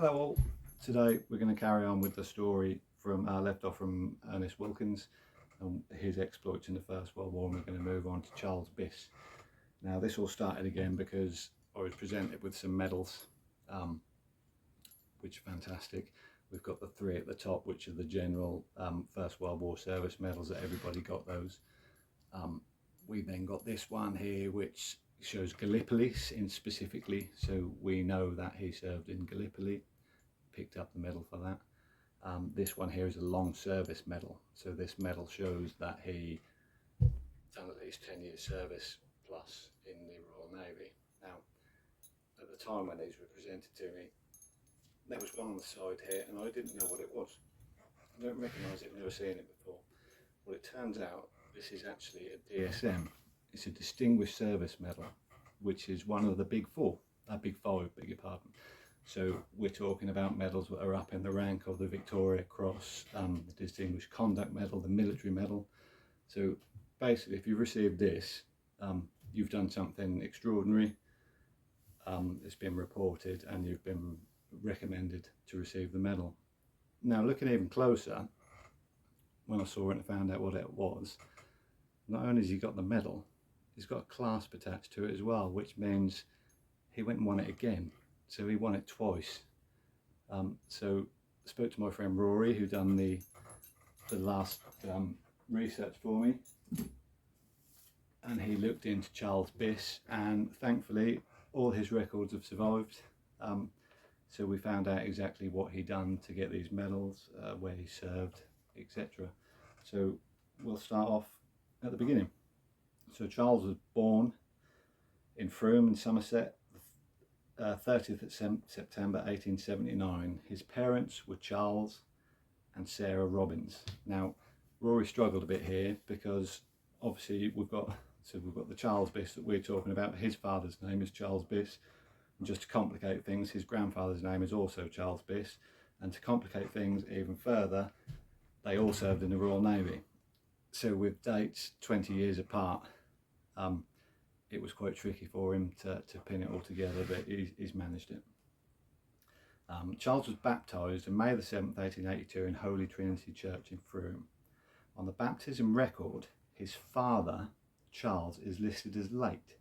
Hello all. Today we're going to carry on with the story from left off from Ernest Wilkins and his exploits in the First World War, and we're going to move on to Charles Biss. Now this all started again because I was presented with some medals, which are fantastic. We've got the three at the top, which are the general First World War service medals that everybody got those. We then got this one here, which shows Gallipolis in specifically, so we know that he served in Gallipoli, picked up the medal for that. This one here is a long service medal, so this medal shows that he done at least 10 years service plus in the Royal Navy. Now, at the time when these were presented to me, there was one on the side here and I didn't know what it was. I don't recognise it, I've never seen it before. Well, it turns out this is actually a DSM. It's a Distinguished Service Medal, which is one of the big big five, beg your pardon. So we're talking about medals that are up in the rank of the Victoria Cross, the Distinguished Conduct Medal, the Military Medal. So basically, if you've received this, you've done something extraordinary. It's been reported and you've been recommended to receive the medal. Now, looking even closer, when I saw it and found out what it was, not only has he got the medal, he's got a clasp attached to it as well, which means he went and won it again. So he won it twice. So I spoke to my friend Rory, who done the last research for me, and he looked into Charles Biss, and thankfully all his records have survived. So we found out exactly what he done to get these medals, where he served, etc. So we'll start off at the beginning. So Charles was born in Frome in Somerset, 30th of September 1879. His parents were Charles and Sarah Robbins. Now, Rory struggled a bit here because obviously we've got the Charles Biss that we're talking about. His father's name is Charles Biss, and just to complicate things, his grandfather's name is also Charles Biss, and to complicate things even further, they all served in the Royal Navy. So with dates 20 years apart, it was quite tricky for him to pin it all together, but he's managed it. Charles was baptised on May the 7th, 1882 in Holy Trinity Church in Frome. On the baptism record, his father, Charles, is listed as late,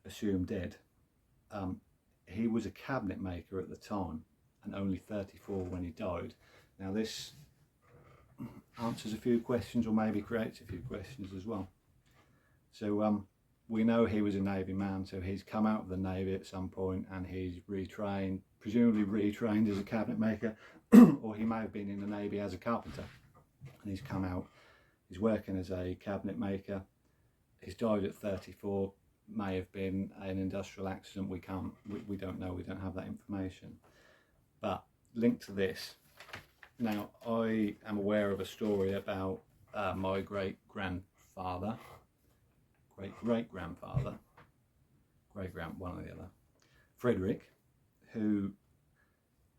assumed dead. He was a cabinet maker at the time and only 34 when he died. Now this answers a few questions, or maybe creates a few questions as well. So we know he was a Navy man, so he's come out of the Navy at some point and he's retrained, presumably retrained as a cabinet maker, or he may have been in the Navy as a carpenter. And he's come out, he's working as a cabinet maker. He's died at 34, may have been an industrial accident. We don't know, we don't have that information. But linked to this, now I am aware of a story about my great-grandfather, one or the other, Frederick, who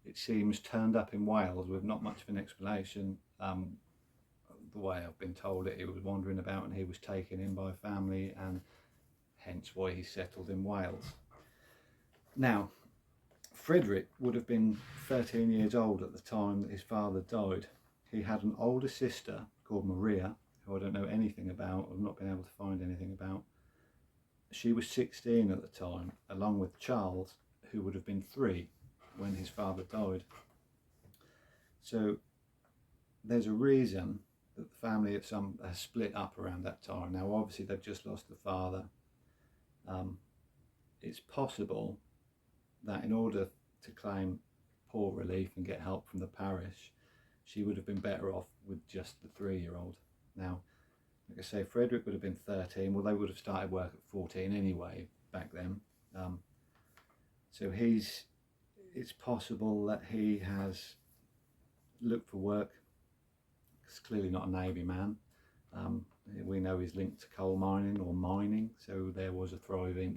it seems turned up in Wales with not much of an explanation. The way I've been told it, he was wandering about and he was taken in by a family, and hence why he settled in Wales. Now, Frederick would have been 13 years old at the time that his father died. He had an older sister called Maria, who I don't know anything about, I've not been able to find anything about. She was 16 at the time, along with Charles, who would have been 3 when his father died. So there's a reason that the family has split up around that time. Now obviously they've just lost the father. It's possible that in order to claim poor relief and get help from the parish, she would have been better off with just the 3-year-old. Now, like I say, Frederick would have been 13. Well, they would have started work at 14 anyway back then. So it's possible that he has looked for work. He's clearly not a Navy man. We know he's linked to coal mining or mining. So there was a thriving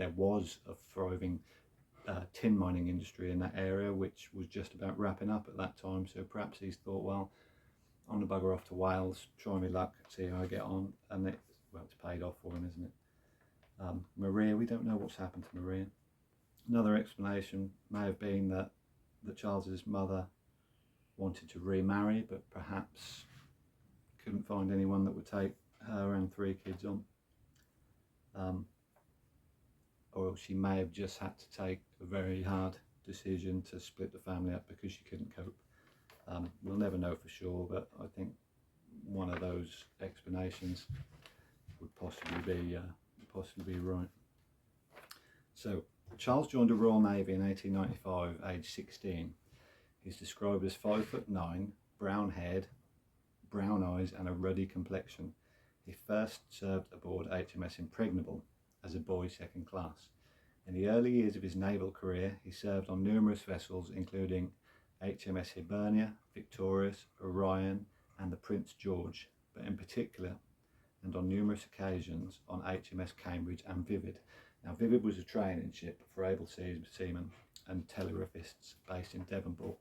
tin mining industry in that area, which was just about wrapping up at that time. So perhaps he's thought, well, I'm gonna bugger off to Wales, try my luck, see how I get on, and it's paid off for him, isn't it? Maria, we don't know what's happened to Maria. Another explanation may have been that that Charles's mother wanted to remarry, but perhaps couldn't find anyone that would take her and 3 kids on. Or she may have just had to take a very hard decision to split the family up because she couldn't cope. We'll never know for sure, but I think one of those explanations would possibly be right. So Charles joined the Royal Navy in 1895, aged 16. He's described as 5'9", brown haired, brown eyes and a ruddy complexion. He first served aboard HMS Impregnable as a boy 2nd class. In the early years of his naval career, he served on numerous vessels including HMS Hibernia, Victorious, Orion and the Prince George, but in particular and on numerous occasions on HMS Cambridge and Vivid. Now Vivid was a training ship for able seamen and telegraphists based in Devonport.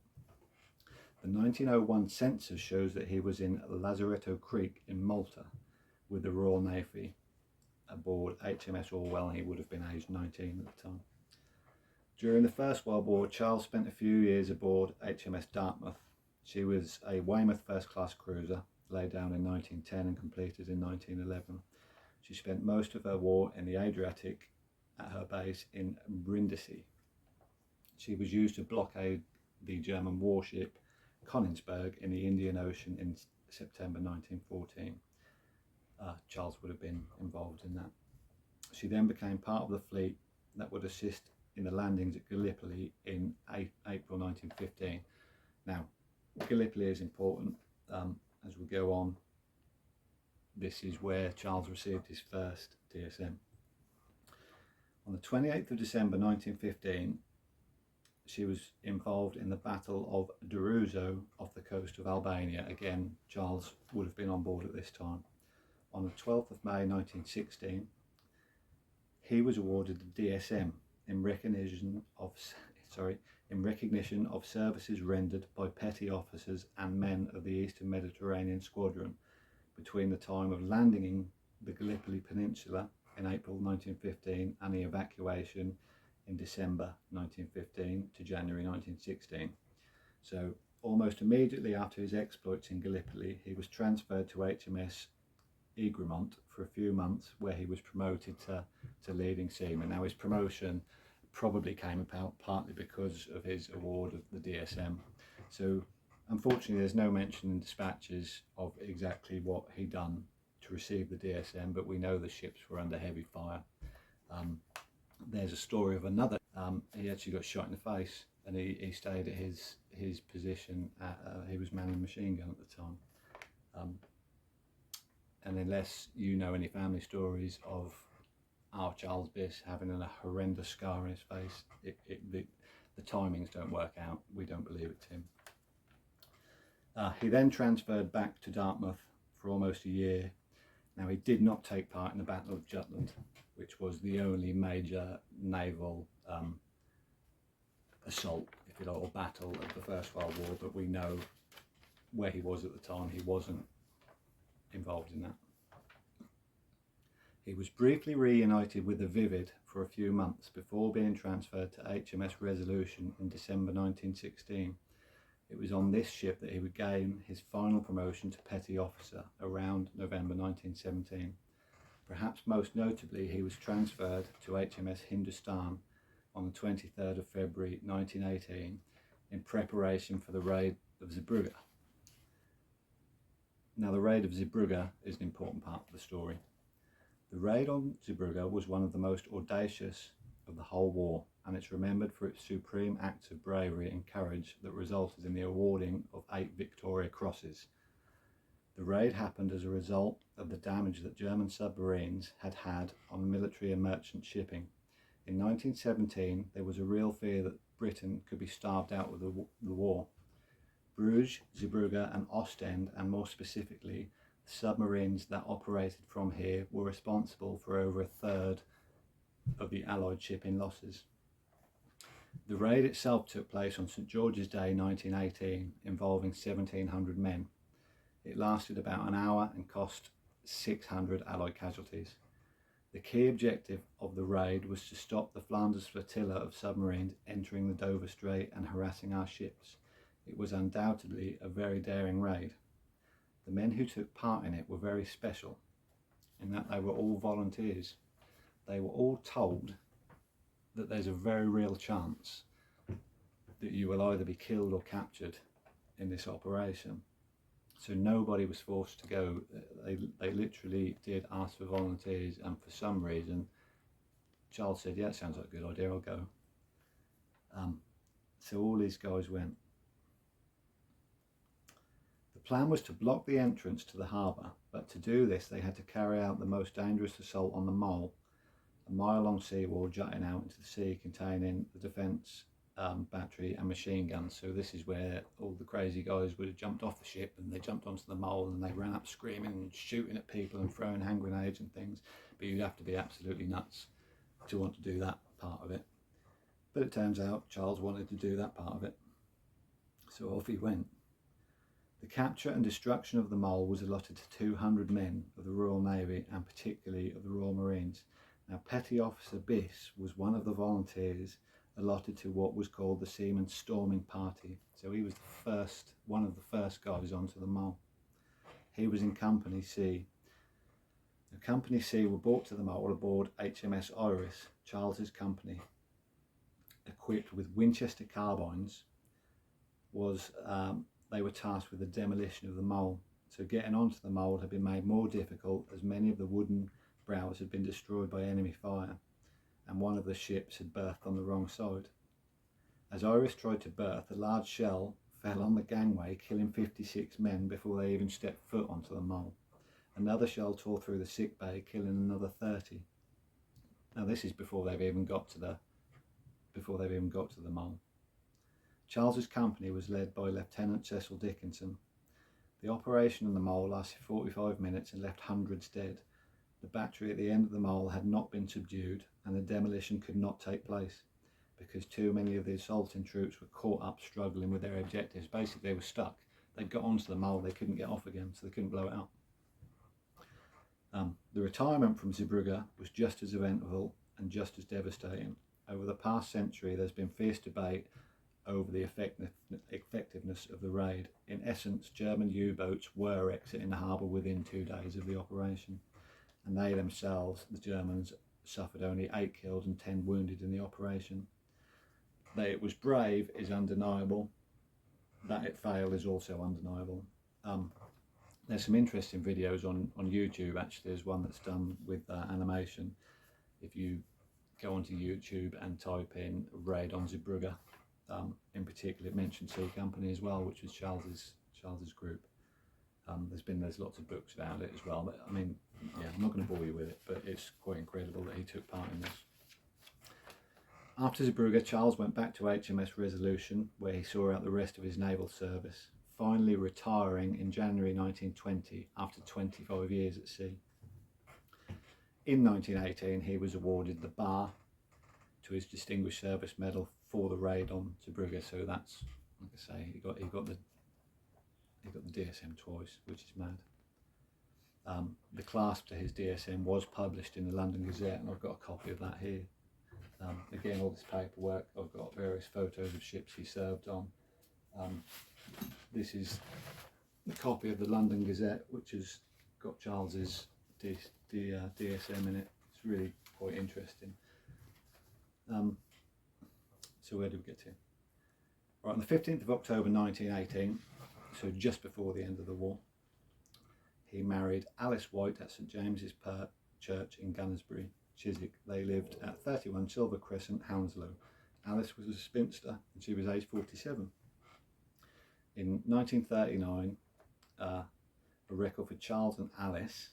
The 1901 census shows that he was in Lazaretto Creek in Malta with the Royal Navy aboard HMS Orwell, and he would have been aged 19 at the time. During the First World War, Charles spent a few years aboard HMS Dartmouth. She was a Weymouth first-class cruiser, laid down in 1910 and completed in 1911. She spent most of her war in the Adriatic at her base in Brindisi. She was used to blockade the German warship Königsberg in the Indian Ocean in September 1914. Charles would have been involved in that. She then became part of the fleet that would assist in the landings at Gallipoli in April 1915. Now, Gallipoli is important. As we go on, this is where Charles received his first DSM. On the 28th of December 1915, she was involved in the Battle of Duruzzo off the coast of Albania. Again, Charles would have been on board at this time. On the 12th of May 1916, he was awarded the DSM in recognition of services rendered by petty officers and men of the Eastern Mediterranean Squadron between the time of landing in the Gallipoli Peninsula in April 1915 and the evacuation in December 1915 to January 1916. So almost immediately after his exploits in Gallipoli, he was transferred to HMS Egremont for a few months, where he was promoted to leading seaman. Now his promotion probably came about partly because of his award of the DSM. So unfortunately there's no mention in dispatches of exactly what he done to receive the DSM, but we know the ships were under heavy fire. There's a story of another, he actually got shot in the face, and he stayed at his position he was manning a machine gun at the time. And unless you know any family stories of our Charles Biss having a horrendous scar on his face, the timings don't work out. We don't believe it's him. He then transferred back to Dartmouth for almost a year. Now he did not take part in the Battle of Jutland, which was the only major naval assault, if you like, or battle of the First World War, but we know where he was at the time. He wasn't involved in that. He was briefly reunited with the Vivid for a few months before being transferred to HMS Resolution in December 1916. It was on this ship that he would gain his final promotion to petty officer around November 1917. Perhaps most notably, he was transferred to HMS Hindustan on the 23rd of February 1918 in preparation for the raid of Zeebrugge. Now, the raid of Zeebrugge is an important part of the story. The raid on Zeebrugge was one of the most audacious of the whole war, and it's remembered for its supreme acts of bravery and courage that resulted in the awarding of 8 Victoria Crosses. The raid happened as a result of the damage that German submarines had had on military and merchant shipping. In 1917, there was a real fear that Britain could be starved out with the war. Bruges, Zeebrugge and Ostend, and more specifically, the submarines that operated from here were responsible for over a third of the Allied shipping losses. The raid itself took place on St George's Day 1918, involving 1,700 men. It lasted about an hour and cost 600 Allied casualties. The key objective of the raid was to stop the Flanders flotilla of submarines entering the Dover Strait and harassing our ships. It was undoubtedly a very daring raid. The men who took part in it were very special, in that they were all volunteers. They were all told that there's a very real chance that you will either be killed or captured in this operation. So nobody was forced to go. They literally did ask for volunteers, and for some reason Charles said, yeah, it sounds like a good idea, I'll go. So all these guys went. The plan was to block the entrance to the harbour, but to do this they had to carry out the most dangerous assault on the mole, a mile-long seawall jutting out into the sea containing the defence battery and machine guns. So this is where all the crazy guys would have jumped off the ship, and they jumped onto the mole and they ran up screaming and shooting at people and throwing hand grenades and things. But you'd have to be absolutely nuts to want to do that part of it. But it turns out Charles wanted to do that part of it, so off he went. The capture and destruction of the mole was allotted to 200 men of the Royal Navy and particularly of the Royal Marines. Now, Petty Officer Biss was one of the volunteers allotted to what was called the Seamen's Storming Party. So he was one of the first guys onto the mole. He was in Company C. The Company C were brought to the mole aboard HMS Iris, Charles's company, equipped with Winchester carbines. They were tasked with the demolition of the mole. So getting onto the mole had been made more difficult as many of the wooden brows had been destroyed by enemy fire, and one of the ships had berthed on the wrong side. As Iris tried to berth, a large shell fell on the gangway, killing 56 men before they even stepped foot onto the mole. Another shell tore through the sick bay, killing another 30. Now this is before they've even got to the mole. Charles's company was led by Lieutenant Cecil Dickinson. The operation on the mole lasted 45 minutes and left hundreds dead. The battery at the end of the mole had not been subdued, and the demolition could not take place because too many of the assaulting troops were caught up struggling with their objectives. Basically, they were stuck. They'd got onto the mole, they couldn't get off again, so they couldn't blow it up. The retirement from Zeebrugge was just as eventful and just as devastating. Over the past century, there's been fierce debate over the effectiveness of the raid. In essence, German U-boats were exiting the harbour within 2 days of the operation, and they themselves, the Germans, suffered only 8 killed and 10 wounded in the operation. That it was brave is undeniable. That it failed is also undeniable. There's some interesting videos on YouTube. Actually, there's one that's done with animation. If you go onto YouTube and type in raid on Zeebrugge, in particular it mentions C Company as well, which was Charles's group. There's lots of books about it as well, but I mean, yeah, I'm not going to bore you with it, but it's quite incredible that he took part in this. After Zeebrugge, Charles went back to HMS Resolution, where he saw out the rest of his naval service, finally retiring in January 1920 after 25 years at sea. In 1918, he was awarded the bar to his Distinguished Service Medal for the raid on Zeebrugge. So that's, like I say, he got the DSM twice, which is mad. The clasp to his DSM was published in the London Gazette, and I've got a copy of that here. Again, all this paperwork, I've got various photos of ships he served on. This is the copy of the London Gazette, which has got Charles's DSM in it. It's really quite interesting. So where did we get to? Right, on the 15th of October 1918, so just before the end of the war, he married Alice White at St James's Church in Gunnersbury, Chiswick. They lived at 31 Silver Crescent, Hounslow. Alice was a spinster and she was aged 47. In 1939, a record for Charles and Alice.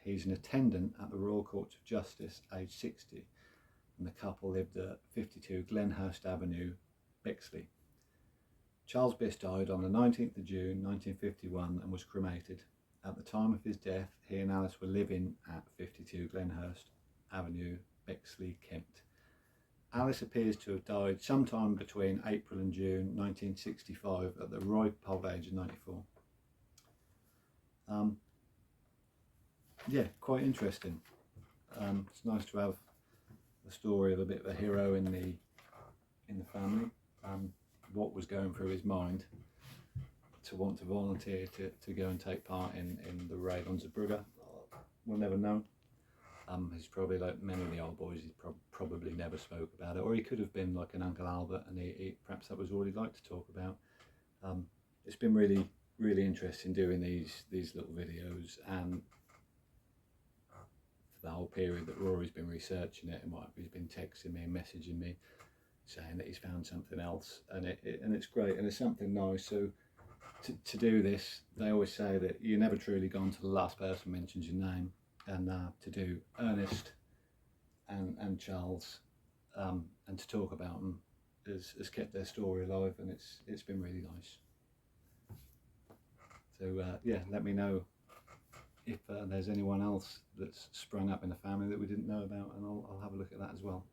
He's an attendant at the Royal Courts of Justice, aged 60, and the couple lived at 52 Glenhurst Avenue, Bexley. Charles Biss died on the 19th of June 1951 and was cremated. At the time of his death, he and Alice were living at 52 Glenhurst Avenue, Bexley, Kent. Alice appears to have died sometime between April and June 1965 at the ripe old age of 94. Yeah, quite interesting. It's nice to have the story of a bit of a hero in the family. What was going through his mind to want to volunteer to go and take part in the raid on Zeebrugge, we'll never know. He's probably like many of the old boys, he's probably never spoke about it, or he could have been like an Uncle Albert, and he perhaps that was all he'd like to talk about. It's been really interesting doing these little videos, and for the whole period that Rory's been researching it, and he's been texting me and messaging me saying that he's found something else, and it's great, and it's something nice. So to do this, they always say that you're never truly gone till the last person mentions your name, and to do Ernest and Charles and to talk about them has kept their story alive, and it's been really nice. So yeah, let me know if there's anyone else that's sprung up in the family that we didn't know about, and I'll have a look at that as well.